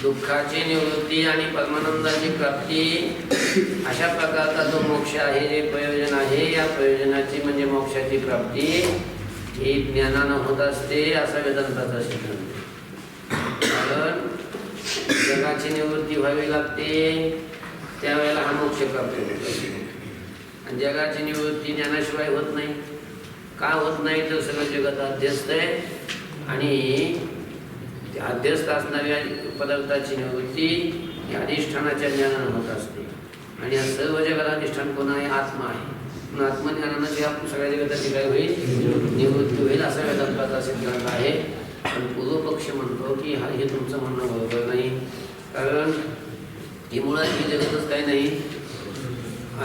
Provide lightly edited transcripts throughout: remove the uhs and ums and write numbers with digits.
दुःखाची निवृत्ती आणि परमानंदाची प्राप्ती अशा प्रकारचा जो मोक्ष आहे, जे प्रयोजन आहे, या प्रयोजनाची म्हणजे मोक्षाची प्राप्ती ही ज्ञानानं होत असते असा वेदांताचा सिद्धांत. कारण जगाची निवृत्ती व्हावी लागते, त्यावेळेला हा मोक्ष प्राप्त होतो. आणि जगाची निवृत्ती ज्ञानाशिवाय होत नाही. का होत नाही तर सगळं जगत अध्यस्त आहे आणि अध्यस्त असणाऱ्या पदार्थाची निवृत्ती ही अधिष्ठानाच्या ज्ञानानं होत असते. आणि या सर्व जगाला अधिष्ठान कोण आहे? आत्मा आहे. म्हणून आत्मज्ञानानं जे आपण सगळ्या जगाची काय होईल? निवृत्ती होईल असा वेदांताचा सिद्धांत आहे. पण पूर्वपक्ष म्हणतो की हे तुमचं म्हणणं बरोबर नाही. कारण ही मुळात ही जगतच काय नाही,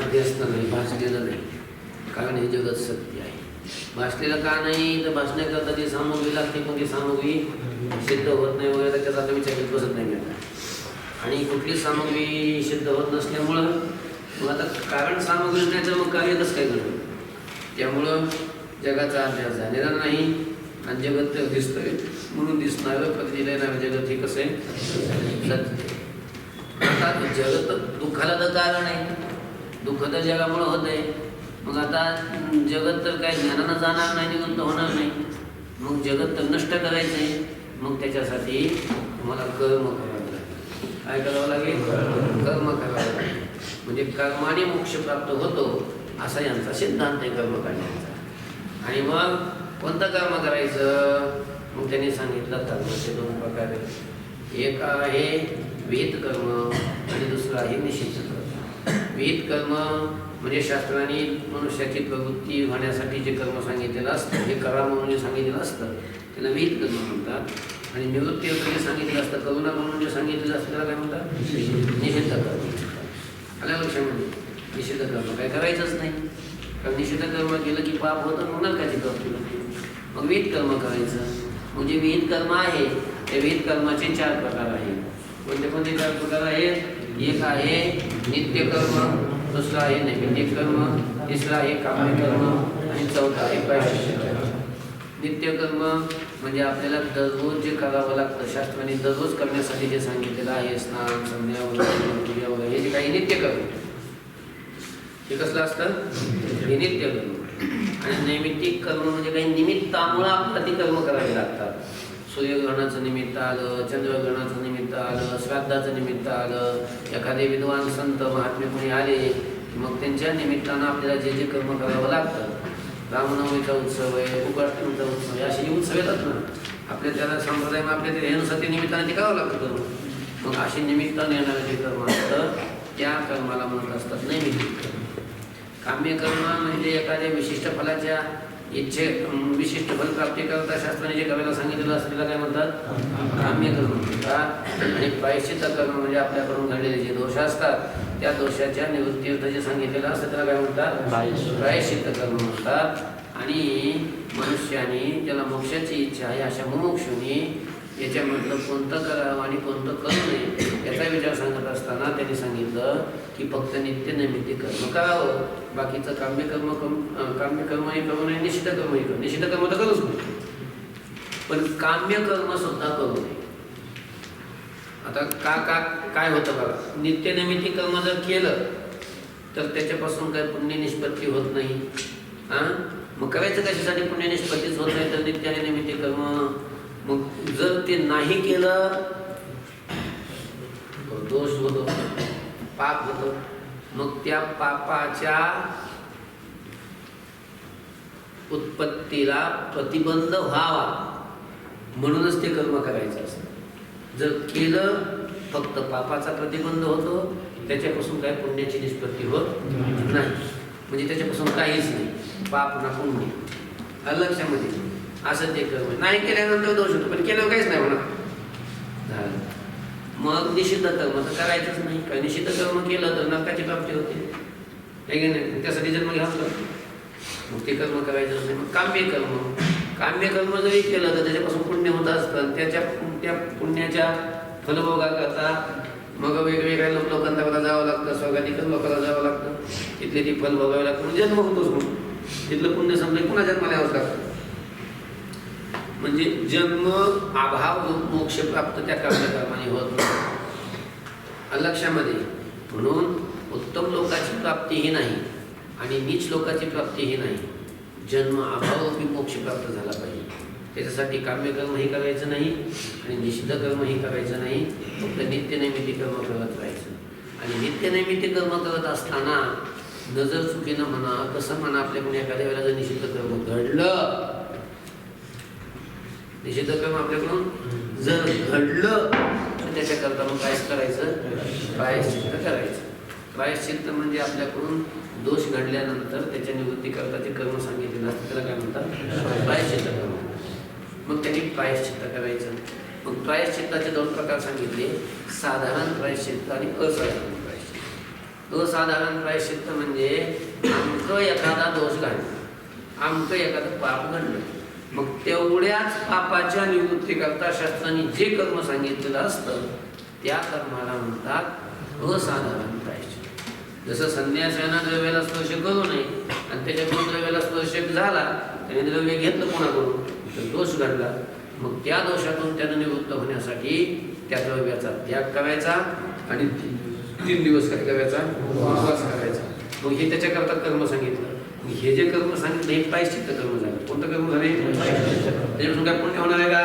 अध्यस्त नाही, भासलेलं नाही. कारण हे जगत सत्य आहे. भासलेलं का नाही तर भासण्याकरता ती सामग्री लागते, पण ती सामग्री सिद्ध होत नाही वगैरे, त्याचा आता विचार करत बसत नाही मिळाला. आणि कुठली सामग्री सिद्ध होत नसल्यामुळं मग आता कारण सामग्री नाही तर मग कार्य कसं काय करतो. त्यामुळं जगाचा अभ्यास झालेला नाही आणि जगत तर दिसतंय म्हणून दिसणारं पद्धतीला येणारं जगत हे कसं आहे? सत्य. आता जगत दुःखाला तर कारण आहे, दुःख तर जगामुळं होत आहे. मग आता जगत तर काय ज्ञानानं जाणार नाही, निवृत्त होणार नाही. मग जगत तर नष्ट करायचं आहे. मग त्याच्यासाठी तुम्हाला कर्म करावं लागेल. काय करावं लागेल? कर्म करावं लागेल. म्हणजे कर्माने मोक्ष प्राप्त होतो असा यांचा सिद्धांत आहे कर्म करण्याचा. आणि मग कोणतं कर्म करायचं? मग त्यांनी सांगितलं कर्माचे दोन प्रकार आहेत. एक आहे विहित कर्म आणि दुसरं आहे निषिद्ध कर्म. विहित कर्म म्हणजे शास्त्राने मनुष्याची प्रवृत्ती होण्यासाठी जे कर्म सांगितलेलं असतं, हे करा म्हणून जे सांगितलेलं असतं त्याला विहित कर्म म्हणतात. आणि निवृत्ती जे सांगितलेलं असतं, करुणा म्हणून जे सांगितलेलं असतं त्याला काय म्हणतात? निषिद्ध कर्म. आल्या लक्षामध्ये? निषिद्ध कर्म काय करायचंच नाही. कारण निषिद्ध कर्म केलं की पाप होतं, मग नरकाची प्राप्ती होते. मग विहित कर्म करायचं. मग जे विहित कर्म आहे त्या विहित कर्माचे 4 प्रकार आहेत. कोणते कोणते 4 प्रकार आहेत? एक आहे नित्यकर्म, दुसरा आहे नैमित्तिक कर्म, तिसरा आहे काम्य कर्म आणि चौथा आहे प्रायश्चित्त कर्म. नित्यकर्म म्हणजे आपल्याला दररोज जे करावं लागतं, शास्त्राने दररोज करण्यासाठी जे सांगितलेलं आहे, स्नान, संध्या वगैरे वगैरे, हे जे काही नित्यकर्म हे कसलं असतं? हे नित्यकर्म. आणि नैमित्तिक कर्म म्हणजे काही निमित्तामुळं आपल्याला ती कर्म करावी लागतात. सूर्यग्रहणाचं निमित्त आलं, चंद्रग्रहणाचं निमित्त आलं, श्राद्धाचं निमित्त आलं, एखादे विद्वान संत महात्मे कोणी आले मग त्यांच्या निमित्तानं आपल्याला जे जे कर्म करावं लागतं. रामनवमीचा उत्सव आहे, गोकुळाष्टमीचा उत्सव आहे, असे जे उत्सव येतात ना आपल्या त्याला संप्रदायामध्ये आपल्या ते हेनुसार ते निमित्ताने ते करावं लागतं कर्म. मग असे निमित्ताने येणारे जे कर्म असतं त्या कर्माला म्हणत असतात नैमित्तिक कर्म. काम्य कर्म म्हणजे एखाद्या विशिष्ट फलाच्या इच्छे विशिष्ट फलप्राप्ती करता शास्त्राने जे करायला सांगितलेलं असतं त्याला काय म्हणतात? काम्य कर्म म्हणतात. आणि प्रायश्चित्त कर्म म्हणजे आपल्याकडून घडलेले जे दोष असतात त्या दोषाच्या निवृत्तीर्थ जे सांगितलेलं असतं त्याला काय म्हणतात? प्रायश्चित्त कर्म म्हणतात. आणि मनुष्याने ज्याला मोक्षाची इच्छा आहे अशा मुमुक्षुनी याच्यामधलं कोणतं करावं आणि कोणतं करू नये याचा विचार सांगत असताना त्यांनी सांगितलं की फक्त नित्य नैमित्तिक कर्म करावं, बाकीचं काम्यकर्म हे करू नये, निषिद्ध कर्म हे करू. निषिद्ध कर्म तर करूच नाही, पण काम्यकर्म सुद्धा करू नये. आता काय होतं बघा, नित्य नैमित्तिक कर्म जर केलं तर त्याच्यापासून काही पुण्य निष्पत्ती होत नाही. मग करायचं कशासाठी? पुण्य निष्पत्तीच होत नाही तर नित्य आणि नैमित्तिक कर्म. मग जर ते नाही केलं दोष होतो, पाप होतो. मग त्या पापाच्या उत्पत्तीला प्रतिबंध व्हावा म्हणूनच ते कर्म करायचं असतं. जर केलं फक्त पापाचा प्रतिबंध होतो, त्याच्यापासून काय पुण्याची निष्पत्ती होत नाही. म्हणजे त्याच्यापासून काहीच नाही, पाप ना पुण्य. लक्षामध्ये असं ते कर्म. नाही केल्यानंतर दोष होतो, पण केल्यावर काहीच नाही म्हणा झालं. मग निषिद्ध कर्म तर करायचंच नाही. काय निषिद्ध कर्म केलं तर नरकाची प्राप्ती होते, हे की नाही? त्यासाठी जन्म घ्यावं लागतो. मग ते कर्म करायचंच नाही. मग काम्य कर्म जरी केलं तर त्याच्यापासून पुण्य होत असतं. त्या पुण्याच्या फलभोगाकरता मग वेगवेगळ्या लोकांना जावं लागतं, स्वर्गाधिक लोकांना जावं लागतं, तिथले ती फल भोगावे लागतं. जन्म होतोच, म्हणून तिथलं पुण्य संपलं पुन्हा जन्माला यावंच लागतं. म्हणजे जन्म अभाव मोक्ष प्राप्त त्या कर्माने होत नाही लक्षामध्ये. म्हणून उत्तम लोकाची प्राप्तीही नाही आणि नीच लोकाची प्राप्तीही नाही. जन्म अभावरूपी मोक्ष प्राप्त झाला पाहिजे. त्याच्यासाठी काम्यकर्मही करायचं नाही आणि निषिद्ध कर्मही करायचं नाही. फक्त नित्यनैमित्ती कर्म करत राहायचं. आणि नित्यनैमित्ती कर्म करत असताना नजर चुकीनं म्हणा कसं म्हणा आपल्याकडून एखाद्या वेळेला जर निषिद्ध कर्म घडलं, निषिद्ध कर्म आपल्याकडून जर घडलं तर त्याच्याकरता मग कायच करायचं? प्रायश्चित्त करायचं. प्रायश्चित्त म्हणजे आपल्याकडून दोष घडल्यानंतर त्याच्या निवृत्तीकरता जे कर्म सांगितलेलं असतं त्याला काय म्हणतात? प्रायश्चित्त कर्म. मग त्यांनी प्रायश्चित्त करायचं. मग प्रायश्चित्ताचे 2 प्रकार सांगितले, साधारण प्रायश्चित्त आणि असाधारण प्रायश्चित्त. असाधारण प्रायश्चित्त म्हणजे अमकं एखादा दोष घडला, अमकं एखादं पाप घडलं, मग तेवढ्याच पापाच्या निवृत्तीकरता शास्त्राने जे कर्म सांगितलेलं असतं त्या कर्माला म्हणतात असाधारण प्रायश्चित्त. जसं संन्यासांना द्रव्याला स्पर्श करू नये आणि त्याच्याकडून द्रव्याला स्पर्श झाला, त्याने द्रव्य घेतलं कोणाकडून तर दोष घडला, मग त्या दोषातून त्यानं निवृत्त होण्यासाठी त्या द्रव्याचा त्याग करायचा आणि 3 दिवस काय करायचा? उपवास करायचा. मग हे त्याच्याकरता कर्म सांगितलं. हे जे कर्म सांगितलं हे प्रायश्चित्त कर्म झालं. कोणतं कर्म झाले? त्याच्यापासून काय पुण्य होणार आहे का?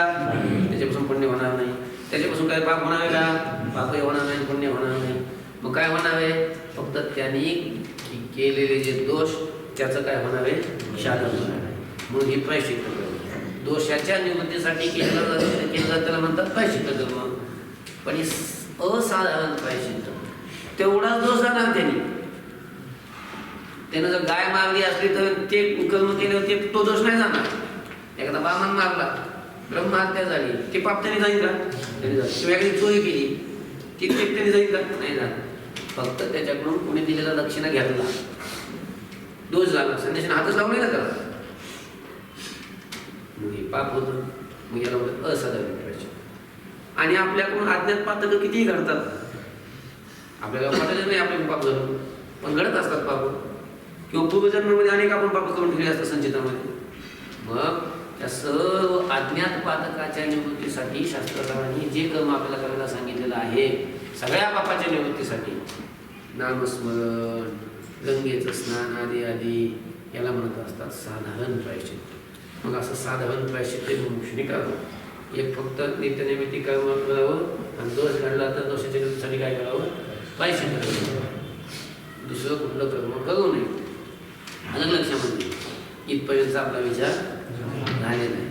त्याच्यापासून पुण्य होणार नाही. त्याच्यापासून काय पाप होणार आहे का? पापही होणार नाही, पुण्य होणार नाही. मग काय होणार आहे? फक्त त्यांनी केलेले जे दोष त्याचं काय होणार आहे? शालन होणार आहे. म्हणून हे प्रायश्चित्त कर्म. दोषाच्या निवृत्तीसाठी केलं त्याला म्हणतात प्रायश्चित्त कर्म. पण हे असाधारण प्रायश्चित्त. तेवढाच दोष जाणार त्यानं जर गाय मारली असली तर ते कर्म केलं ते तो दोष नाही जाणार. एखादा बामण मारला, ब्रह्महत्या झाली, ते पाप त्याने जाईल का? त्याने जाईल. किंवा एखादी चोरी केली ती त्याने जाईल का? नाही जाणार. फक्त त्याच्याकडून कोणी दिलेला दक्षिणा घेतला, दोष झाला, संन्याशाने हातच लावून नाही ना त्याला, मग हे पाप होतं. मग याला म्हणतात असाधारण प्रायश्चित्त. आणि आपल्याकडून अज्ञात पातक कितीही घडतात, आपल्याला वाटत नाही आपले पाप झालं, पण घडत असतात पाप. किंवा पूर्वजन्मामध्ये अनेक आपण पाप करून ठेवले असतात संचितामध्ये. मग त्या सर्व अज्ञात पातकाच्या निवृत्तीसाठी शास्त्रकारांनी जे कर्म आपल्याला करायला सांगितलेलं आहे, सगळ्या पापाच्या निवृत्तीसाठी नामस्मरण, गंगेचं स्नान आदी आदी याला म्हणत असतात साधारण प्रायश्चित्त. मग असं साधारण प्रायश्चित्त मुमुक्षुने करावं. एक फक्त नित्यनैमित्तिक कर्म करावं आणि दोष घडला तर दोषाच्या निवृत्तीसाठी काय करावं? प्रायश्चित्त करावं. दुसरं कुठलं कर्म करू नये. अलग लक्षामध्ये इथपर्यंतचा आपला विचार झालेला आहे.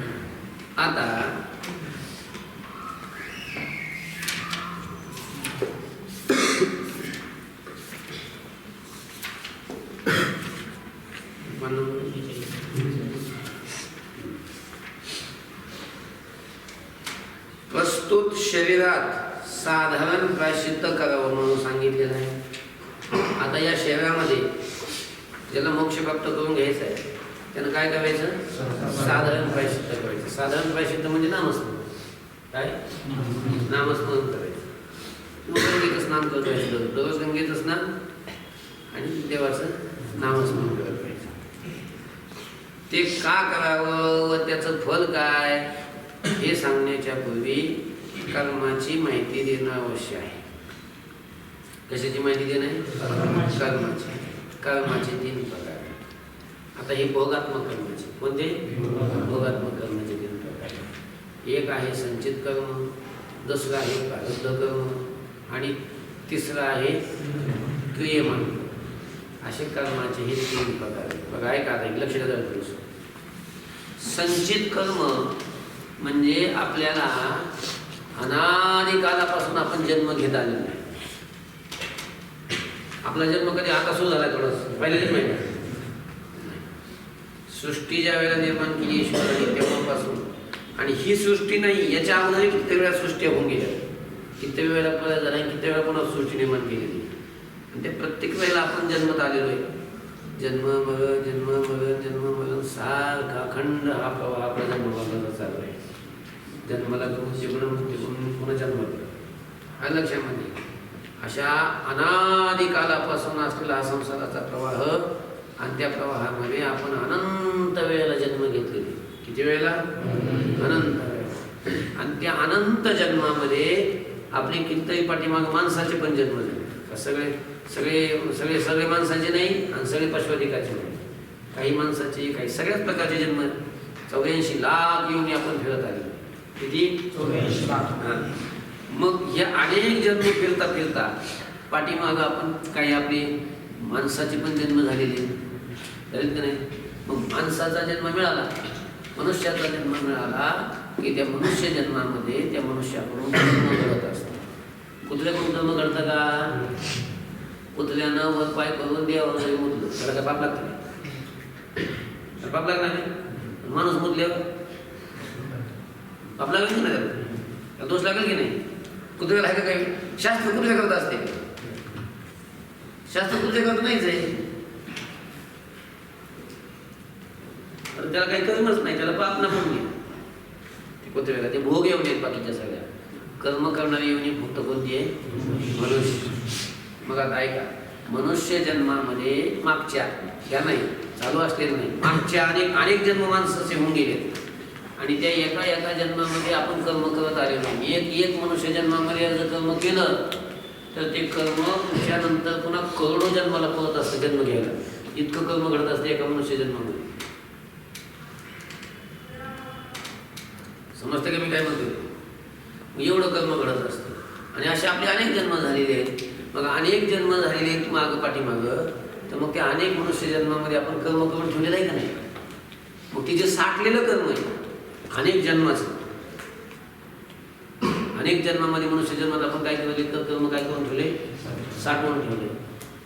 आता प्रस्तुत शरीरात साधारण प्रायश्चित्त करावं म्हणून सांगितलेलं आहे. आता या शरीरामध्ये ज्याला मोक्ष प्राप्त करून घ्यायचं आहे त्यानं काय करायचं? साधारण प्रायश्चित्त करायचं. साधारण प्रायश्चित्त म्हणजे नामस्मरण. काय? नामस्मरण करायचं. गंगेचं स्नान करत राहायचं, दररोज गंगेचं स्नान आणि देवाचं नामस्मरण करत राहायचं. ते का करावं व त्याचं फल काय हे सांगण्याच्या पूर्वी कर्माची माहिती देणं आवश्यक आहे. कशाची माहिती देणं? कर्माची. कर्माचे 3 प्रकार. आता हे भोगात्मक कर्माचे. कोणते? भोगात्मक कर्माचे 3 प्रकार. एक आहे संचित कर्म, दुसरा आहे प्रारब्ध कर्म आणि तिसरा आहे क्रियमान. असे कर्माचे हे 3 प्रकार आहेत. बघा ऐका आता लक्षात द्या. संचित कर्म म्हणजे आपल्याला अनादी कालापासून आपण जन्म घेत आलेला आहे. आपला जन्म कधी आता सुरू झाला थोडंसं पहिल्याच माहिती. सृष्टी ज्या वेळेला निर्माण केली ईश्वराने तेव्हापासून, आणि ही सृष्टी नाही याच्या अगोदर किती वेळा सृष्टी होऊन गेल्या, किती वेळेला प्रलय झाला, किती वेळा पुन्हा सृष्टी निर्माण केलेली. आणि ते प्रत्येक वेळेला आपण जन्मत आलेलो आहे. जन्म मरण जन्म मरण जन्म मरण सारखा अखंड हा प्रवाह आपला जन्माचा चालू आहे. जन्माला मृत्यू पुन्हा जन्माला. हा लक्षामध्ये अशा अनादी कालापासून असलेला हा संसाराचा प्रवाह आणि त्या प्रवाहामध्ये आपण अनंत वेळेला जन्म घेतलेले. किती वेळेला? अनंत. आणि त्या अनंत जन्मामध्ये आपले कितीतरी पाठीमाग माणसाचे पण जन्म झाले. सगळे सगळे सगळे सगळे माणसाचे नाही आणि सगळे पशुधिकाचे नाही. काही माणसाचे, काही सगळ्याच प्रकारचे जन्म. 84 लाख येऊन आपण फिरत आले. किती? 84 लाख. मग हे अनेक जन्म फिरता फिरता पाठीमाग आपण काही आपले माणसाचे पण जन्म झालेले झालेत का नाही? मग माणसाचा जन्म मिळाला, मनुष्याचा जन्म मिळाला की त्या मनुष्य जन्मामध्ये त्या मनुष्याकडून कर्म घडत असतं. कुत्र्याकडून कर्म घडतं का? कुत्र्यानं वर पाय करून देवावर जरी मुतलं त्याला काय पाप लागतं? पाप लागणार नाही. माणूस मुतल्यावर पाप लागेल की नाही? त्याला दोष लागेल की नाही? कुत्र्याला आहे का काही? शास्त्र कुत्र्या करत असते? शास्त्र कुत्र्या करत नाहीच आहे. त्याला काही कर्मच नाही, त्याला पाप ना पण ते कुत्र्याला ते भोग येऊन येत. बाकीच्या सगळ्या कर्म करणारी येऊन फक्त कोणती आहे? मनुष्य. मग आता ऐका, मनुष्य जन्मामध्ये मागच्या या नाही चालू असलेलं नाही, मागच्या अनेक जन्म माणसाचे होऊन गेले आणि त्या एका एका जन्मामध्ये आपण कर्म करत आले नाही. एक मनुष्य जन्मामध्ये जर कर्म केलं तर ते कर्म त्यानंतर पुन्हा करोडो जन्माला परत असतं जन्म घ्यायला. इतकं कर्म घडत असतं एका मनुष्य जन्मामध्ये. समजतं का मी काय म्हणतो? एवढं कर्म घडत असतं आणि असे आपले अनेक जन्म झालेले आहेत. मग अनेक जन्म झालेले आहेत मागं पाठीमागं, तर मग त्या अनेक मनुष्य जन्मामध्ये आपण कर्म करून ठेवलेलं आहे का नाही? मग ते जे साठलेलं कर्म आहे अनेक जन्माचं, अनेक जन्मामध्ये मनुष्य जन्मात आपण काय केलं? तर कर्म काय करून ठेवले? साठवून ठेवले.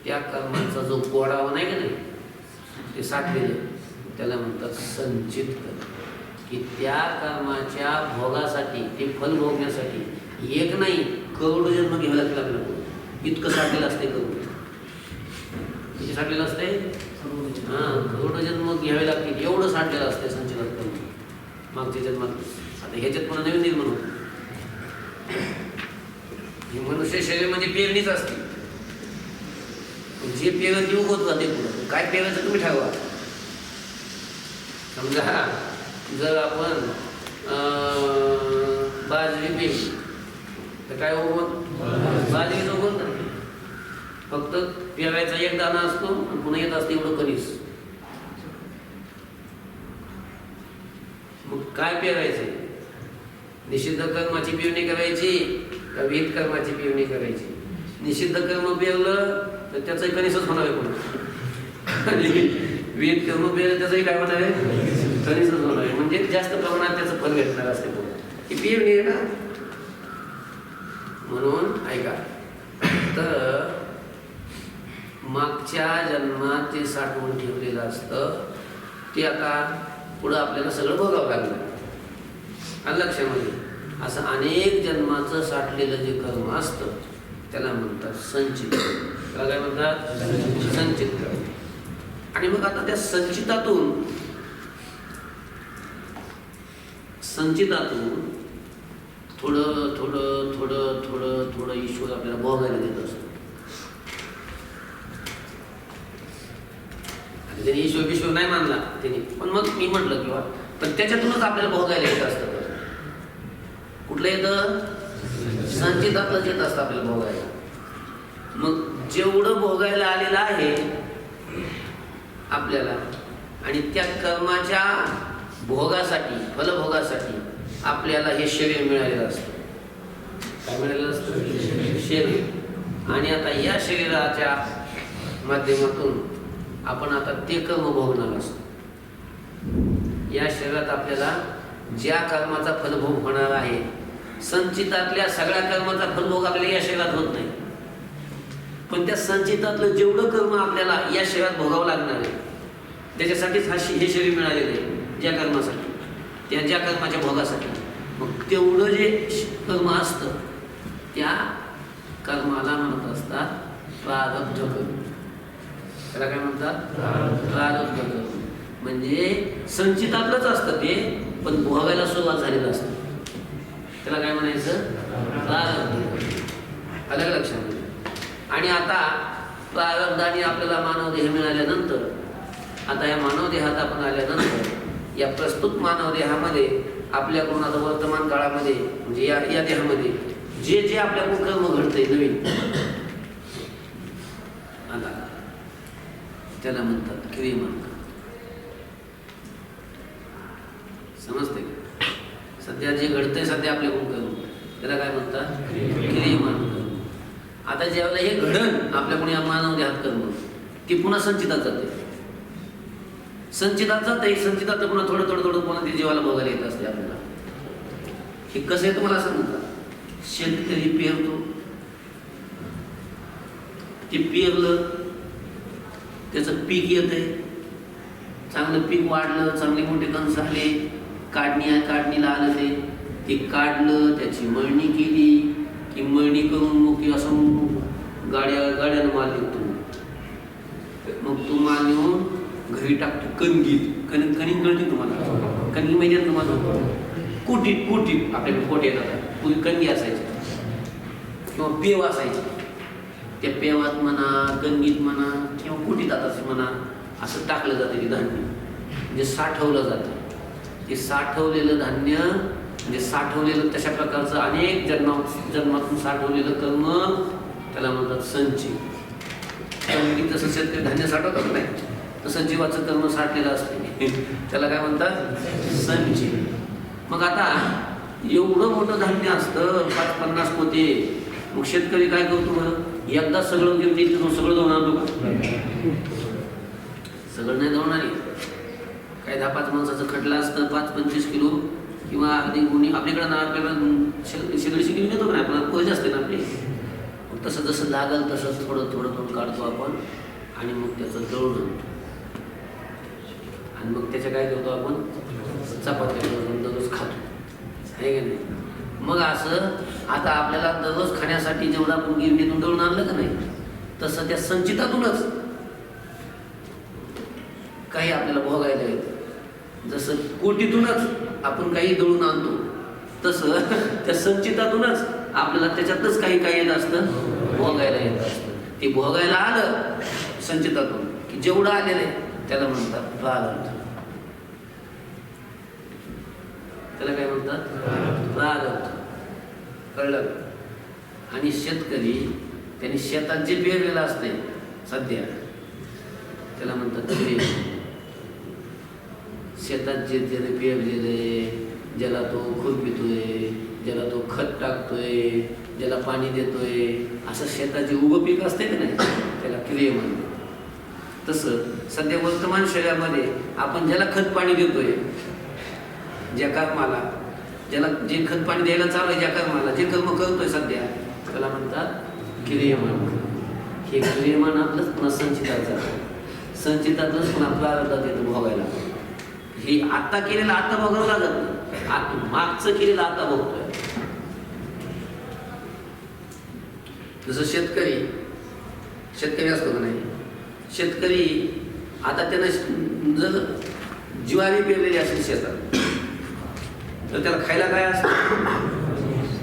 त्या कर्माचा जो गोडावा नाही का नाही, ते साठलेले त्याला म्हणतात संचित कर्म. की त्या कर्माच्या भोगासाठी, ते फल भोगण्यासाठी एक नाही करोडो जन्म घ्यावे लागतील आपल्याला. इतकं साठलेलं असते कर्म. किती साठलेलं असते? करोडो जन्म घ्यावे लागतील एवढं साठलेलं असते संचित कर्म मागच्या जन्मात. आता ह्याच्यात पुन्हा नवीन निर्माण होतं. ही मनुष्य शरीरामध्ये पेरणीच असते. जे पेरत ती उगवत का ते पुढं काय पेरायचं तुम्ही ठरवा. समजा जर आपण बाजरी पेरली तर काय उगवत? बाजरीच उगवत नाही. फक्त पेरायचा एक दाना असतो आणि पुन्हा येत असते एवढं कणीस. मग काय पेरायचं? निषिद्ध कर्माची पेरणी करायची का विहित कर्माची पेरणी करायची? निषिद्ध कर्म पेरलं तर त्याचंही कणीसच होणार आहे पुन्हा. विहित कर्म पेरलं त्याचंही काय होणार आहे? कणीसच होणार आहे. म्हणजे जास्त प्रमाणात त्याचं फल भेटणार असते पुन्हा. ही पेरणी आहे ना. म्हणून ऐका, तर मागच्या जन्मात जे साठवून ठेवलेलं असतं ते आता पुढं आपल्याला सगळं बघावं लागलं. आणि लक्षामध्ये असं अनेक जन्माचं साठलेलं जे कर्म असतं त्याला म्हणतात संचित. त्याला काय म्हणतात? संचित कर्म. आणि मग आता त्या संचितातून थोडं थोडं थोडं थोडं थोडं ईश्वर आपल्याला भोगायला देत असतो. त्याने ईश्वर नाही मानला त्याने, पण मग मी म्हटलं किंवा पण त्याच्यातूनच आपल्याला भोगायला येत असतं. कुठलं येतं? संचितातलंच येत असतं आपल्याला भोगायला. मग जेवढं भोगायला आलेलं आहे आपल्याला आणि त्या कर्माच्या भोगासाठी, फलभोगासाठी आपल्याला हे शरीर मिळालेलं असतं. काय मिळालेलं असतं? शरीर. आणि आता या शरीराच्या माध्यमातून आपण आता ते कर्म भोगणार असतो. या शरीरात आपल्याला ज्या कर्माचा फलभोग होणार आहे, संचितातल्या सगळ्या कर्माचा फलभोग आपल्याला या शरीरात होत नाही, पण त्या संचितातलं जेवढं कर्म आपल्याला या शरीरात भोगावं लागणार आहे त्याच्यासाठीच हे शरीर मिळालेलं आहे. ज्या कर्मासाठी, त्या ज्या कर्माच्या भोगासाठी. मग तेवढं जे कर्म असतं त्या कर्माला म्हणत असतात प्रारब्ध कर्म. त्याला काय म्हणतात? प्रारब्ध कर्म. म्हणजे संचितातलंच असतं ते, पण भोगायला सुरुवात झालेलं असतं. त्याला काय म्हणायचं? प्रारब्ध. अलग लक्षात. आणि आता प्रारब्धाने आपल्याला मानव देह मिळाल्यानंतर, आता या मानव देहात आपण आल्यानंतर या प्रस्तुत मानव देहामध्ये आपल्याकडून आता वर्तमान काळामध्ये म्हणजे या देहामध्ये जे जे आपल्याकडून कर्म घडतंय नवीन आता त्याला म्हणतात क्रियमान. समजते का? सध्या जे घडतंय सध्या आपल्याकडून कर्म त्याला काय म्हणतात क्रियमान. आता ज्यावेळेला हे घडण आपल्याकडून या मानव देहात कर्म ती पुन्हा संचितात जाते. संचितात जाते. संचितात पुन्हा थोडं थोडं थोडं पुन्हा ते जीवाला बघायला येत असते आपल्याला. हे कसं आहे तुम्हाला सांगता. शेतकरी पेरतो, ते पेरलं त्याचं पीक येतंय, चांगलं पीक वाढलं, चांगली मोठी कणस आले, काढणीला आलं, ते काढलं, त्याची मळणी केली की मळणी करून मग ती असं गाड्यानं माल निघतो. मग तो माल नेऊन घरी टाकतो. कणिक कळते तुम्हाला. कणगी महिन्यात तुम्हाला कोटीत आपल्याकडे कोट येतात. पूर्वी कणगी असायची किंवा पेव असायची. त्या पेवात म्हणा, कणगीत म्हणा किंवा कोटीत असे म्हणा असं टाकलं जातं. ते धान्य म्हणजे साठवलं जातं. ते साठवलेलं धान्य म्हणजे साठवलेलं तशा प्रकारचं अनेक जन्मातून साठवलेलं कर्म त्याला म्हणतात संचित. कणगी तसं शेतकरी धान्य साठवतात नाही तसं जीवाचं कर्म साठलेलं असते त्याला काय म्हणतात संचित. मग आता एवढं मोठं धान्य असतं 50 पोते. मग शेतकरी काय करतो बरं एकदा सगळं घेऊन सगळं जाऊन आणतो का? सगळं नाही जाऊन आली. काय 10-5 माणसाचं खटलं असतं 5-25 किलो किंवा अगदी कोणी आपल्याकडे ना आपल्याला शिकडी घेतो का नाही आपल्याला पोहेच असते ना आपली. तसं जसं लागल तसं थोडं थोडं थोडं काढतो आपण आणि मग त्याचं दळून आणतो आणि मग त्याच्या काय करतो आपण चपात्या दररोज खातो आहे का नाही. मग असं आता आपल्याला दररोज खाण्यासाठी जेवढं आपण गिरणीतून दळून आणलं का नाही तसं त्या संचितातूनच काही आपल्याला भोगायला येतं. जसं कोटीतूनच आपण काही दळून आणतो तसं त्या संचितातूनच आपल्याला त्याच्यातच काही येत असतं भोगायला येत असतं. ते भोगायला आलं संचितातून की जेवढं आलेलं आहे त्याला म्हणतात प्रारब्ध. त्याला काय म्हणतात प्रारब्ध. कळलं. आणि शेतकरी त्यांनी शेतात जे पेरलेलं असते सध्या त्याला म्हणतात क्रिय. शेतात जे त्याने पेरलेले ज्याला तो खुरपितोय, ज्याला तो खत टाकतोय, ज्याला पाणी देतोय असं शेताचे उभं पीक असते का नाही त्याला क्रिय म्हणतात. तसं सध्या वर्तमान शरीरामध्ये आपण ज्याला खत पाणी देतोय ज्या कर्माला ज्याला जे खत पाणी द्यायला चालू आहे ज्या कर्माला जे कर्म करतोय सध्या त्याला म्हणतात क्रियमान. हे क्रियमान आपलंच पुन्हा संचितातलंच पुन्हा प्रारब्धात येतं भोगायला. हे आत्ता केलेलं आत्ता भोगावं लागत नाही. मागचं केलेलं आता भोगतोय. जसं शेतकरी असतो का नाही. शेतकरी आता त्यानं जर ज्वारी पेरलेली असेल शेतात तर त्याला खायला काय असतं.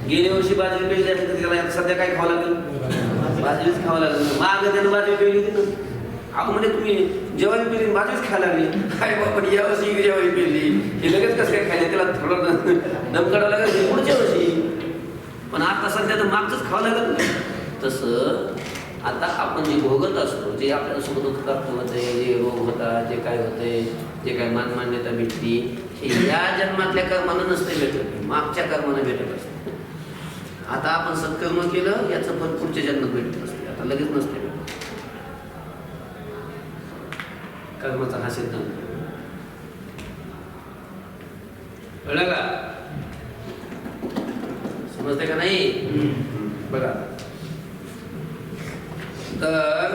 गेल्या वर्षी बाजरी पेरली असेल तर त्याला सध्या काय खावं लागेल बाजरीच खावं लागेल. मागं त्यानं बाजरी पेरली होती ना अहो म्हणजे तुम्ही ज्वारी पेरली बाजरीच खायला लागली काय बाबा यावर्षी ज्वारी पेरली हे लगेच कसं काय खायला त्याला थोडं दम काढावं लागेल पुढच्या वर्षी. पण आता सध्या तर मागचंच खावं लागत नाही. तसं आता आपण जे भोगत असतो जे आपल्यासोबत दुःख प्राप्त होते जे रोग होतात जे काय होते जे काय मान्यता भेटली हे या जन्मातल्या कर्मानं नसते भेटत मागच्या कर्मानं भेटत असते. आता आपण सत्कर्म केलं याचं फल पुढच्या जन्मात भेटत असते. आता लगेच नसते भेटत. कर्माचा हा सिद्धांत कळलं का. समजते का नाही. बघा तर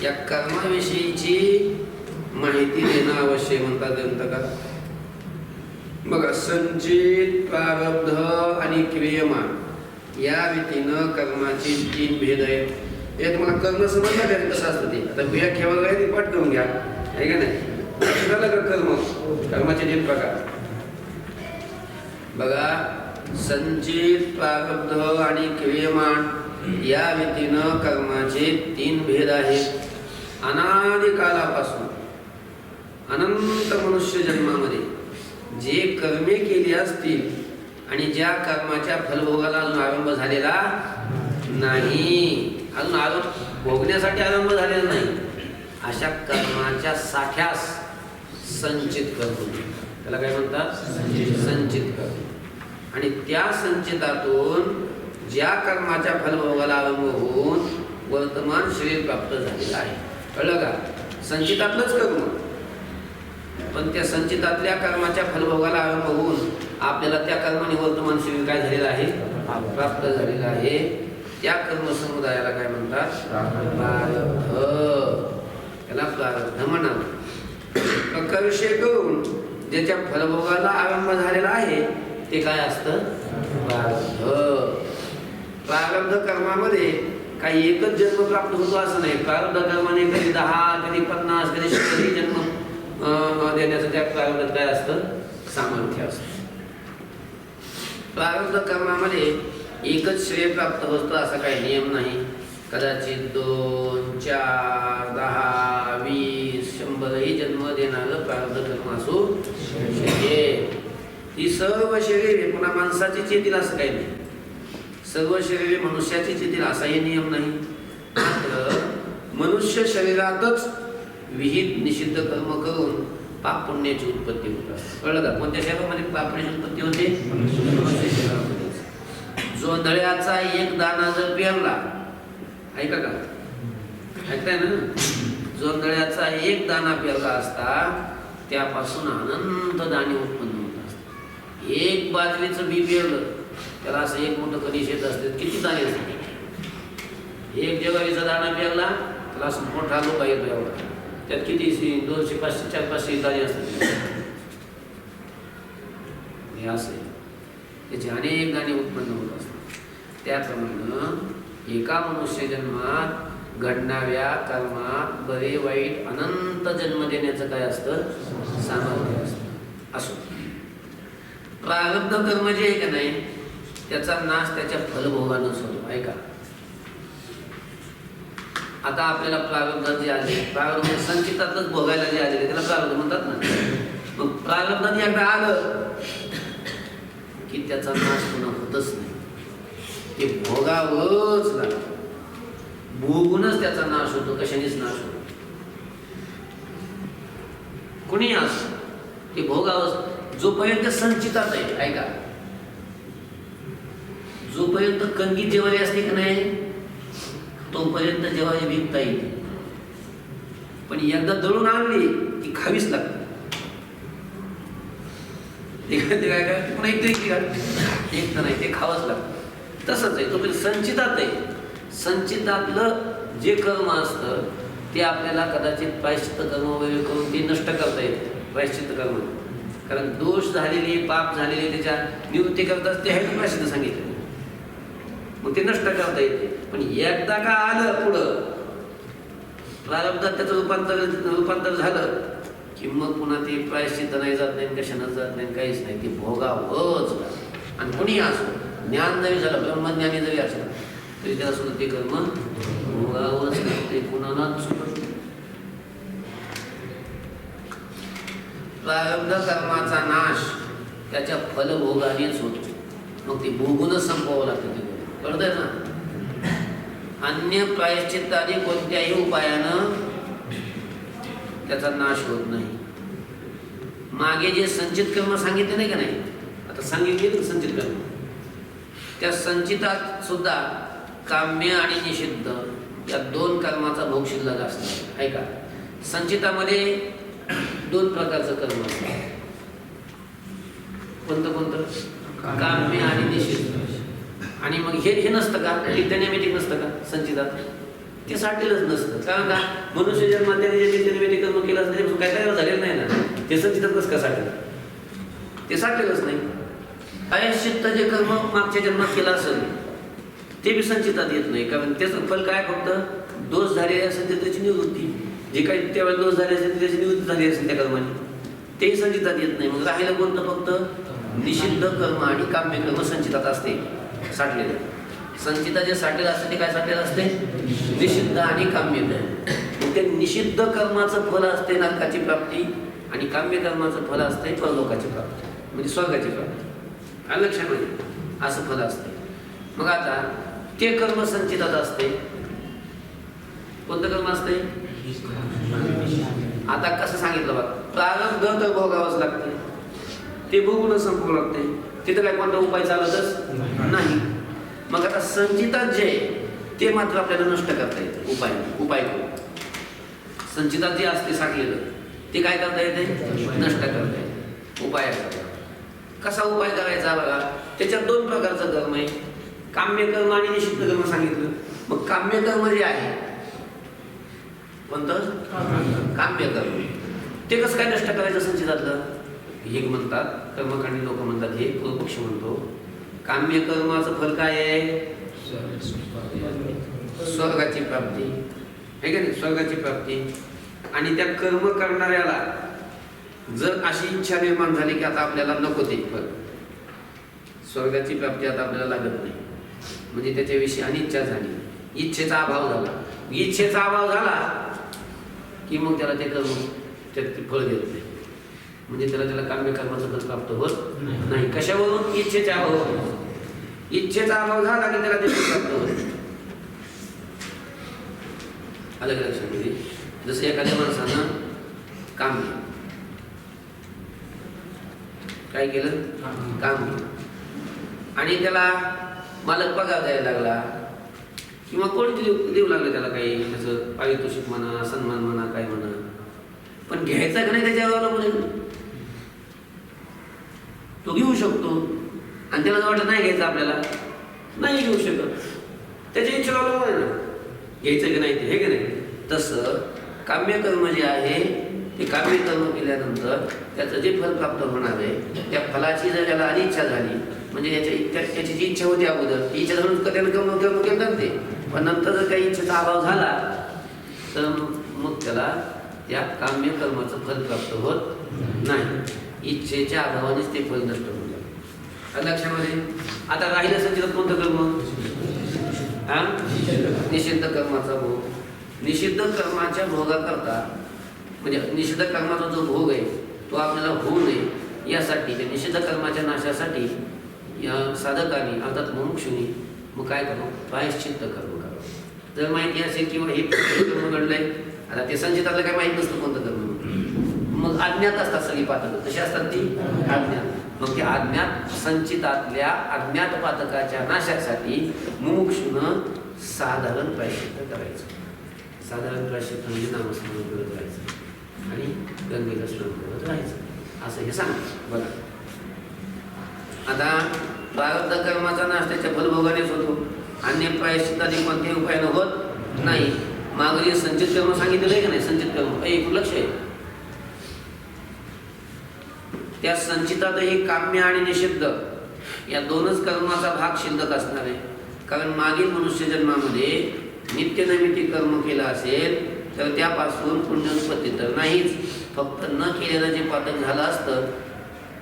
या कर्माविषयीची माहिती देणं आवश्यक म्हणतात ग्रंथकार. बघा संचित प्रारब्ध आणि क्रियमान या रीतीनं कर्माचे 3 भेद आहेत. हे तुम्हाला कर्म समजलं का कसं असतं ते. आता व्याख्या वगैरे ते पाठ करून घ्या आहे का नाही. झालं का कर्माचे 3 प्रकार. बघा संचित प्रारब्ध आणि क्रियमान या रीतीनं कर्माचे 3 भेद आहेत. अनादि कालापासून अनंत मनुष्य जन्मामध्ये जे कर्मे केली असतील आणि ज्या कर्माच्या फलभोगाला अजून आरंभ झालेला नाही, अजून भोगण्यासाठी आरंभ झालेला नाही, अशा कर्माच्या साठ्यास संचित कर्म, त्याला काय म्हणतात? संचित कर्म. आणि त्या संचितातून ज्या कर्माच्या फलभोगाला आरंभ होऊन वर्तमान शरीर प्राप्त झालेलं आहे. कळलं का? संचितातलंच कर्म, पण त्या संचितातल्या कर्माच्या फलभोगाला आरंभ होऊन आपल्याला त्या कर्माने वर्तमान शरीर काय झालेलं आहे? प्राप्त झालेलं आहे. त्या कर्मसमुदायाला काय म्हणतात? प्रारब्ध. त्याला प्रारब्ध म्हणावं. प्रकर्षे करून ज्याच्या फलभोगाला आरंभ झालेला आहे ते काय असतं? प्रारब्ध. प्रारब्ध कर्मामध्ये काही एकच जन्म प्राप्त होतो असं नाही. प्रारब्ध कर्माने कधी 10, कधी 50, कधी 100 जन्म देण्याचं त्या प्रारब्धात काय असतं? सामर्थ्य असतं. प्रारब्ध कर्मामध्ये एकच श्रेय प्राप्त होतं असा काही नियम नाही. कदाचित 2, 4, 10, 20, 100 जन्म देणारं प्रारब्ध कर्म असू शके. ही सर्व शरीरे पुन्हा माणसाचीच येतील असं काही नाही. सर्व शरीरे मनुष्याचीच येतील असाही नियम नाही. मात्र मनुष्य शरीरातच विहित निषिद्ध कर्म करून पाप पुण्याची उत्पत्ती होतात. कळलं का? कोणत्या शरीरामध्ये पाप पुण्याची उत्पत्ती होते? मनुष्य शरीरामध्ये. जोंधळ्याचा एक दाना जर पेरला, ऐका का? ऐकताय ना? जोंधळ्याचा एक दाना पेरला असता त्यापासून अनंत दाणे उत्पन्न होत असतात. एक बाजरीचं बी पेरलं त्याला असं एक मोठं कणीस येत असते. किती दाणे असतात? एक ज्वारीचा दाणा पेरला त्याला असं मोठा लोका येतो एवढा. त्यात किती 200, 500, 400-500 दाणे असतात. हे असे त्याचे अनेक दाणे उत्पन्न होत असतात. त्याप्रमाणे एका मनुष्य जन्मात घडणाऱ्या कर्मात बरे वाईट अनंत जन्म देण्याचं काय असतं? सामर्थ्य असतं. असो, प्रारब्ध कर्म जे आहे का नाही त्याचा नाश त्याच्या फलभोगानंच होतो. ऐका, आता आपल्याला प्रारब्धात जे आले, प्रारब्ध संचितातच भोगायला जे आलेले त्याला प्रारब्ध म्हणतात ना. मग प्रारब्धात एकदा आलं की त्याचा नाश पुन्हा होतच नाही. ते भोगावंच लागतं. भोगूनच त्याचा नाश होतो. कशानेच नाश होतो? कुणी असो ते भोगावंच. जोपर्यंत संचितात आहे, ऐका, जोपर्यंत कणगी जेवारी असते की नाही तोपर्यंत जेवारी विकता येते. पण एकदा दळून आणली की खावीच लागते. काय काय पुन्हा एक तर नाही, ते खावंच लागतं. तसंच आहे. तोपर्यंत संचितात आहे. संचितातलं जे कर्म असतं ते आपल्याला कदाचित प्रायश्चित्त कर्म वगैरे करून ते नष्ट करता येते. प्रायश्चित्त कर्म, कारण दोष झालेले, पाप झालेले त्याच्या निवृत्ती करतात ते आहे प्रायश्चित्त सांगितलं. मग ते नष्ट करता येते. पण एकदा का आलं पुढं प्रारब्धात त्याचं रूपांतर झालं की मग पुन्हा ते प्रायश्चित्त नाही जात नाही, कशानं जात नाही, काहीच नाही. ते भोगावंच. आणि कुणी असो, ज्ञान जरी झालं, ब्रह्मज्ञानी जरी असलं तरी त्याला सुद्धा ते कर्म भोगावंच लागते. कुणालाच प्रारब्ध कर्माचा नाश त्याच्या फलभोगानेच होतो. मग ते भोगूनच संपवावं लागतं. कळतंय ना? अन्य प्रायश्चित्ताने कोणत्याही उपायानं त्याचा नाश होत नाही. मागे जे संचित कर्म सांगितले नाही का नाही, आता सांगितले संचित कर्म, त्या संचितात सुद्धा काम्य आणि निषिद्ध या 2 कर्माचा भोग शिल्लक असतो. ऐका, संचितामध्ये 2 प्रकारचं कर्म असतं. कोणतं? काम्य आणि निषिद्ध. आणि मग हे नसतं का? नित्यनैमित्तिक नसतं का संचितात? ते साठलेलंच नसतं. कारण का? मनुष्य जन्मात त्याने जे नित्यनैमित्तिक कर्म केलं असतं ते काय तयार झालेलं नाही ना. ते संचितात कसं का साठलं? ते साठलेलंच नाही. प्रायश्चित्त जे कर्म मागच्या जन्मात केलं असेल ते बी संचितात येत नाही. कारण त्याचं फल काय? फक्त दोष झालेले असेल तर त्याची निवृत्ती. जे काही त्यावेळेस दोष झाले असेल त्याची निवृत्ती झाली असेल त्या कर्माने, तेही संचितात येत नाही. मग राहिलं कोणतं? फक्त निषिद्ध कर्म आणि काम्य कर्म संचितात असते, साठलेले. संचिता जे साठलेलं असते ते काय साठलेलं असते? निषिद्ध आणि काम्य. ते निषिद्ध कर्माचं फल असते नरकाची प्राप्ती. आणि काम्य कर्माचं फल असतंय परलोकाची प्राप्ती, म्हणजे स्वर्गाची प्राप्ती. लक्षामध्ये असं फल असते. मग आता ते कर्म संचितात असते. कोणतं कर्म असते? आता कसं सांगितलं बघा, प्रारब्ध तर भोगावंच लागते, ते भोगून संपवं लागते. तिथं काय कोणता उपाय चालतच नाही. मग आता संचितात जे ते मात्र आपल्याला नष्ट करता येते उपाय करून. संचितात जे असते साठलेलं ते काय करता येते? नष्ट करता येते उपायाचा. कसा उपाय करायचा बघा, त्याच्यात 2 प्रकारचं कर्म आहे, काम्य कर्म आणि निषिद्ध कर्म सांगितलं. मग काम्य कर्म जे आहे कोणतं? काम्य कर्म. ते कसं काय नष्ट करायचं संचितातलं? हे म्हणतात कर्मकांडी लोक म्हणतात, हे पूर्वपक्ष म्हणतो काम्य कर्माचं फल काय आहे? स्वर्गाची प्राप्ती, आहे का नाही? स्वर्गाची प्राप्ती. आणि त्या कर्म करणाऱ्याला जर अशी इच्छा निर्माण झाली की आता आपल्याला नको ते फल, स्वर्गाची प्राप्ती आता आपल्याला लागत नाही, म्हणजे त्याच्याविषयी अनिच्छा झाली, इच्छेचा अभाव झाला. इच्छेचा अभाव झाला की मग त्याला ते कर्म त्यात फळ देत नाही, म्हणजे त्याला काम्य कर्माचं फल प्राप्त होत नाही. कशावरून? इच्छेच्या अभावावरून. इच्छेचा अभाव झाला की त्याला ते फल प्राप्त होत. अलग लक्षामध्ये जसं एखाद्या माणसानं काम केलं, काय केलं? काम केलं आणि त्याला मालक पगार द्यायला लागला किंवा कोणती देऊ लागलं त्याला काही त्याचं पारितोषिक म्हणा, सन्मान म्हणा, काय म्हणा, पण घ्यायचा का नाही त्याच्यावर अवलंबून. तो घेऊ शकतो आणि त्याला जर वाटलं नाही घ्यायचं आपल्याला, नाही घेऊ शकत, त्याच्या इच्छेला अवलंबून आहे ना, घ्यायचं की नाही ते, हे की नाही. तसं काम्य कर्म जे आहे ते काम्य कर्म केल्यानंतर त्याचं जे फल प्राप्त होणार आहे त्या फलाची जर त्याला अनिच्छा झाली, म्हणजे त्याची जी इच्छा होती अगोदर, ती इच्छा धरून त्यानं कर्म केलं ते, पण नंतर जर काही इच्छेचा अभाव झाला तर मग त्याला त्या काम्य कर्माचं फल प्राप्त होत नाही. इच्छेच्या अभावानेच ते फल नष्ट होऊन जातं. लक्षामध्ये आता राहिलं संचित कोणतं कर्म? निषिद्ध कर्माचा भोग. निषिद्ध कर्माच्या भोगाकरता, म्हणजे निषिद्ध कर्माचा जो भोग आहे तो आपल्याला होऊ नये यासाठी, त्या निषिद्ध कर्माच्या नाशासाठी या साधकांनी अर्थात मुमुक्षुनी मग काय करावं? प्रायश्चित्त कर्म करावं. जर माहिती असेल किंवा हे कर्म घडलंय, आता ते संचितातलं काय माहीत नसतं कोणतं कर्म, मग अज्ञात असतात सगळी पातकं. कशी असतात ती? अज्ञात. मग त्या अज्ञात संचितातल्या अज्ञात पातकाच्या नाशासाठी मुमुक्षुनं साधारण प्रायश्चित्त करायचं. साधारण प्रायश्चित्त म्हणजे नामस्मरण करत राहायचं आणि गंगेला स्नान करत राहायचं, असं हे सांगतात. बघा आता प्रारब्ध कर्माचा नाश त्याच्या फलभोगानेच होतो, अन्य प्रायश्चित्ताने कोणत्याही उपायानं होत नाही. मागणी संचित कर्म सांगितलेलं आहे का नाही? संचित कर्म एक लक्ष आहे, त्या संचितातही काम्य आणि निषिद्ध या 2च कर्माचा भाग शिल्लक असणार आहे. कारण मागील मनुष्य जन्मामध्ये नित्यनैमित्तिक कर्म केलं असेल तर त्यापासून पुण्योत्पत्ती तर नाहीच, फक्त न केलेलं जे पातक झालं असतं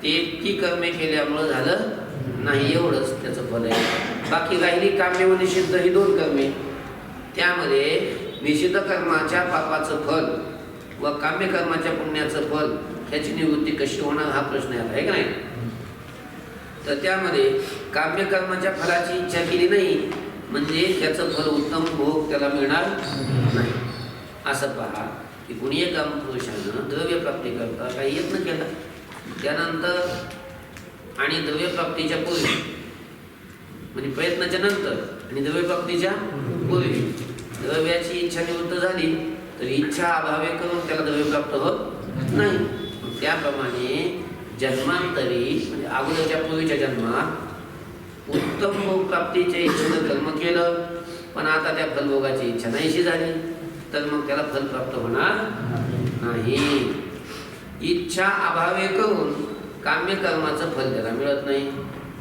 ते ती कर्मे केल्यामुळं झालं नाही, एवढंच त्याचं फल आहे. बाकी राहिली काम्य व निषिद्ध ही 2 कर्मे, त्यामध्ये निषिद्ध कर्माच्या पापाचं फल व काम्य कर्माच्या पुण्याचं फल ह्याची निवृत्ती कशी होणार हा प्रश्न आहे का नाही? तर त्यामध्ये काम्य कर्माच्या फलाची इच्छा केली नाही म्हणजे त्याचं फल उत्तम भोग त्याला मिळणार नाही. असं पहा की कुणी एका पुरुषानं द्रव्य प्राप्ती करता काही यत्न केला, त्यानंतर आणि द्रव्य प्राप्तीच्या पूर्वी, म्हणजे प्रयत्नाच्या नंतर आणि द्रव्य प्राप्तीच्या पूर्वी द्रव्याची इच्छा निवृत्त झाली तर इच्छा अभावे करून त्याला द्रव्य प्राप्त होत नाही. त्याप्रमाणे जन्मांतरी म्हणजे अगोदरच्या पूर्वीच्या जन्मात उत्तम भोग प्राप्तीच्या इच्छेनं कर्म केलं, पण आता त्या फलभोगाची इच्छा नाहीशी झाली तर मग त्याला फल प्राप्त होणार नाही. इच्छा अभावे करून काम्य कर्माचं फल त्याला मिळत नाही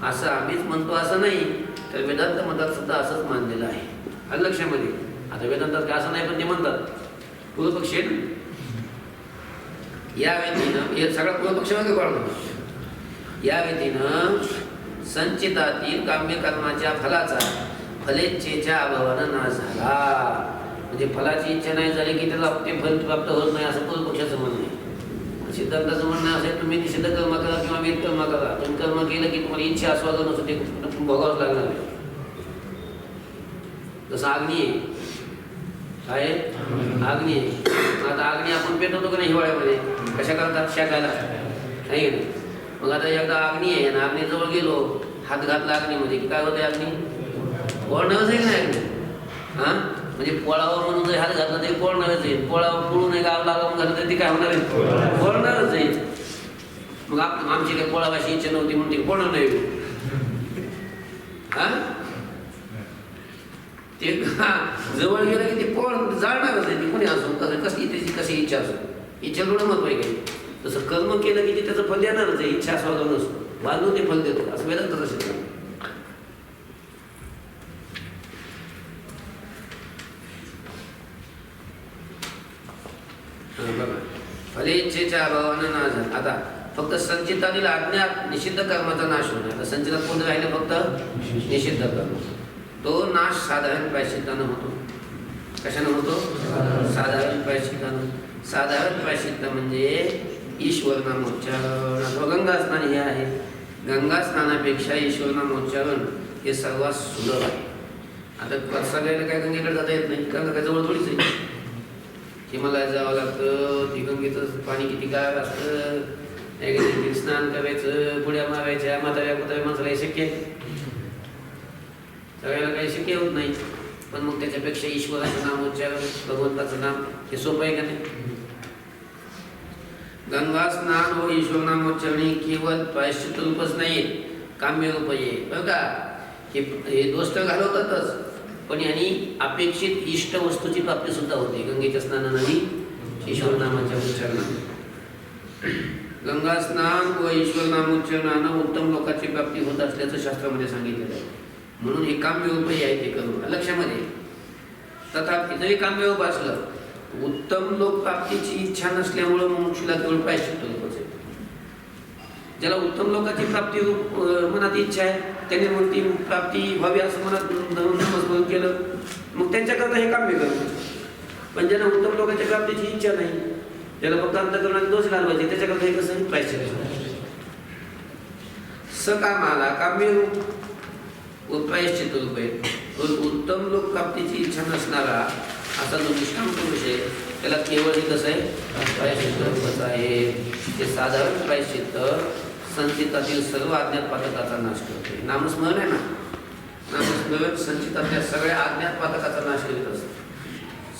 असं आम्हीच म्हणतो असं नाही, तर वेदांत मतात सुद्धा असंच मानलेलं आहे. लक्षामध्ये आता वेदांतात काय असं नाही, पण ते म्हणतात पूर्वपक्ष या व्यतीनं, हे सगळा पूर्वपक्ष मागे पाडतो, या व्यतीनं संचितातील काम्य कर्माच्या फलाचा फलेच्छेच्या अभावानं नाश झाला. म्हणजे फलाची इच्छा नाही झाली की त्याला ते फल प्राप्त होत नाही असं पूर्वपक्षाचं म्हणणं आहे. सिद्धांताचं म्हणणं असेल तुम्ही निषिद्ध कर्म करा किंवा विहित कर्म करा, तुम्ही कर्म केलं की तुम्हाला इच्छा आस्वादन नसतं ते भोगावंच लागणार आहे. जसं अग्नी आहे, काय अग्नी आहे. आता अग्नी आपण पेटवतो का नाही हिवाळ्यामध्ये, कशा करतात शाकाला नाही का. मग आता एकदा अग्नी आहे ना, अग्नीजवळ गेलो, हात घातला अग्नीमध्ये की काय होतं, अग्नी पोळणारच आहे ना अग्नी. हां म्हणजे पोळावर म्हणून जर हात घातला तरी पोळणारच आहे. पोळावर पोळून एक आग लागावून घातलं तर ते काय होणार आहे, पोळणारच आहे. मग आमची काही पोळावाशी इच्छा नव्हती म्हणून ते पोळणार नाही. हां ते जवळ गेलं की ते पोळ जाळणारच आहे. ती कोणी असो कसली त्याची कशी इच्छा असो, इच्छा थोडं महत्व आहे काही. तसं कर्म केलं की ते त्याचं फल देणारच आहे. इच्छा आस्वादन नसतो, बांधून ते फल देतो असं वेदांत असेल. बघा फलेच्छेच्या अभावानं नाश झाला. आता फक्त संचितातील अज्ञात निषिद्ध कर्माचा नाश होणार. आता संचितात कोणतं राहिलं, फक्त निषिद्ध कर्म. तो नाश साधारण प्रायश्चित्तानं होतो. कशानं होतो, साधारण प्रायश्चित्तानं. साधारण प्रायश्चित्त म्हणजे ईश्वर नामोच्चारण अथवा गंगा स्नान हे आहे. गंगा स्नानापेक्षा ईश्वर नामोच्चारण हे सर्वात सुलभ आहे. आता सगळ्याला काय गंगेकडे जाता येत नाही, गंगा काय जवळ थोडीच आहे. हिमालयात जावं लागतं, ती गंगेचं पाणी किती गार असतं, स्नान करायचं, पुड्या मारायच्या, म्हाताऱ्या कुत्र्या माणसाला हे शक्य आहे, सगळ्याला काही शक्य होत नाही. पण मग त्याच्यापेक्षा ईश्वराचं नामोच्चारण, भगवंताचं नाम हे सोपं आहे का नाही. गंगा स्नान व ईश्वर नामोच्चारणी केवळ प्रायश्चित्त रूपच नाही, काम्य रूप आहे. बरं का, हे दोष तर घालवतातच, पण यांनी अपेक्षित इष्ट वस्तूची प्राप्ती सुद्धा होते गंगेच्या स्नानाने, ईश्वर नामाच्या उच्चारणाने. गंगा स्नान व ईश्वर नामोच्चारणानं उत्तम लोकांची प्राप्ती होत असल्याचं शास्त्रामध्ये सांगितलेलं आहे. म्हणून हे काम्य उपाय आहे ते करू लक्षामध्ये. तथापि जरी काम्य उपाय असलं, उत्तम लोक प्राप्तीची इच्छा नसल्यामुळं मोक्षला केवळ प्रायश्चित्त रूपच आहे. ज्याला उत्तम लोकांची प्राप्ती मनात इच्छा आहे, त्याने मग ती प्राप्ती व्हावी असं मनात नमस्कार केलं, मग त्यांच्याकरता हे काम्य करतो. पण ज्याला उत्तम लोकांच्या प्राप्तीची इच्छा नाही, ज्याला फक्त अंतःकरणाचे दोष घालवायचे, त्याच्याकरता हे कसं प्रायश्चित्त. सकामाला काम्य रूप व प्रायश्चित्त रूप आहे. उत्तम लोक प्राप्तीची इच्छा नसणारा असा जो निष्काम पुरुष आहे, त्याला केवळ हे कसं आहे, प्रायश्चित्त रूपच आहे. ते साधारण प्रायश्चित्त संचितातील सर्व अज्ञात पातकाचा नाश करते. नामस्मरण आहे ना, नामस्मरण संचितातल्या सगळ्या अज्ञात पातकाचा नाश करीत असतं.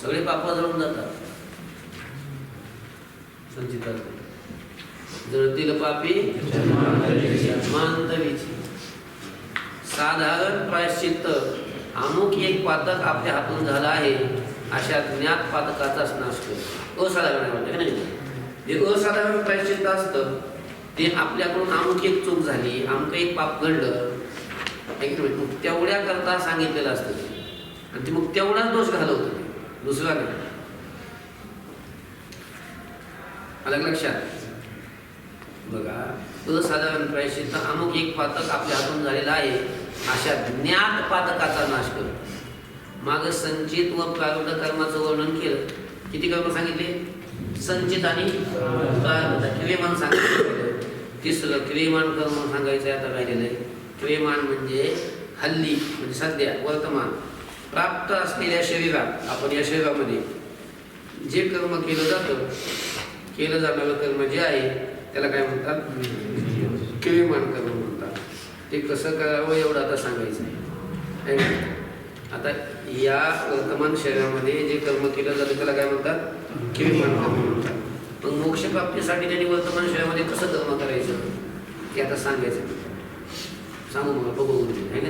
सगळे पाप जळून जातात संचितात. जळतील पापी जन्मांतरीची. साधारण प्रायश्चित्त अमुक एक पातक आपल्या हातून झाला आहे अशा ज्ञात पातकाचाच नाश करतो. असाधारण आहे वाटतं नाही. जे असाधारण प्रायश्चित्त असतं ते आपल्याकडून अमुक एक चूक झाली, अमुक एक पाप घडलं, तेवढ्या करता सांगितलेलं असतं ते, आणि ते मग तेवढाच दोष घालवतं ते, दुसरा नाही. अलग लक्षात बघा. असाधारण प्रायश्चित्त अमुक एक पातक आपल्या हातून झालेला आहे अशा ज्ञात पातकाचा नाश करतो. माग संचित व प्रारब्ध कर्माचं वर्णन केलं. किती कर्म सांगितले, संचित आणि प्रारब्ध. क्रियमान सांगितलं. तिसरं क्रियमान कर्म सांगायचं आहे आता राहिलेलं आहे. क्रियमान म्हणजे हल्ली, म्हणजे सध्या वर्तमान प्राप्त असलेल्या शरीरात, आपण या शरीरामध्ये जे कर्म केलं जातं, केलं जाणारं कर्म जे आहे त्याला काय म्हणतात, क्रियमान कर्म म्हणतात. ते कसं करावं एवढं आता सांगायचं आहे. आता या वर्तमान शरीरामध्ये जे कर्म केलं जातं त्याला काय म्हणतात, क्रियमान कर्म म्हणतात. मग मोक्षप्राप्तीसाठी त्यांनी वर्तमान शरीरामध्ये कसं कर्म करायचं ते आता सांगायचं. सांगू मला बघू आहे ना.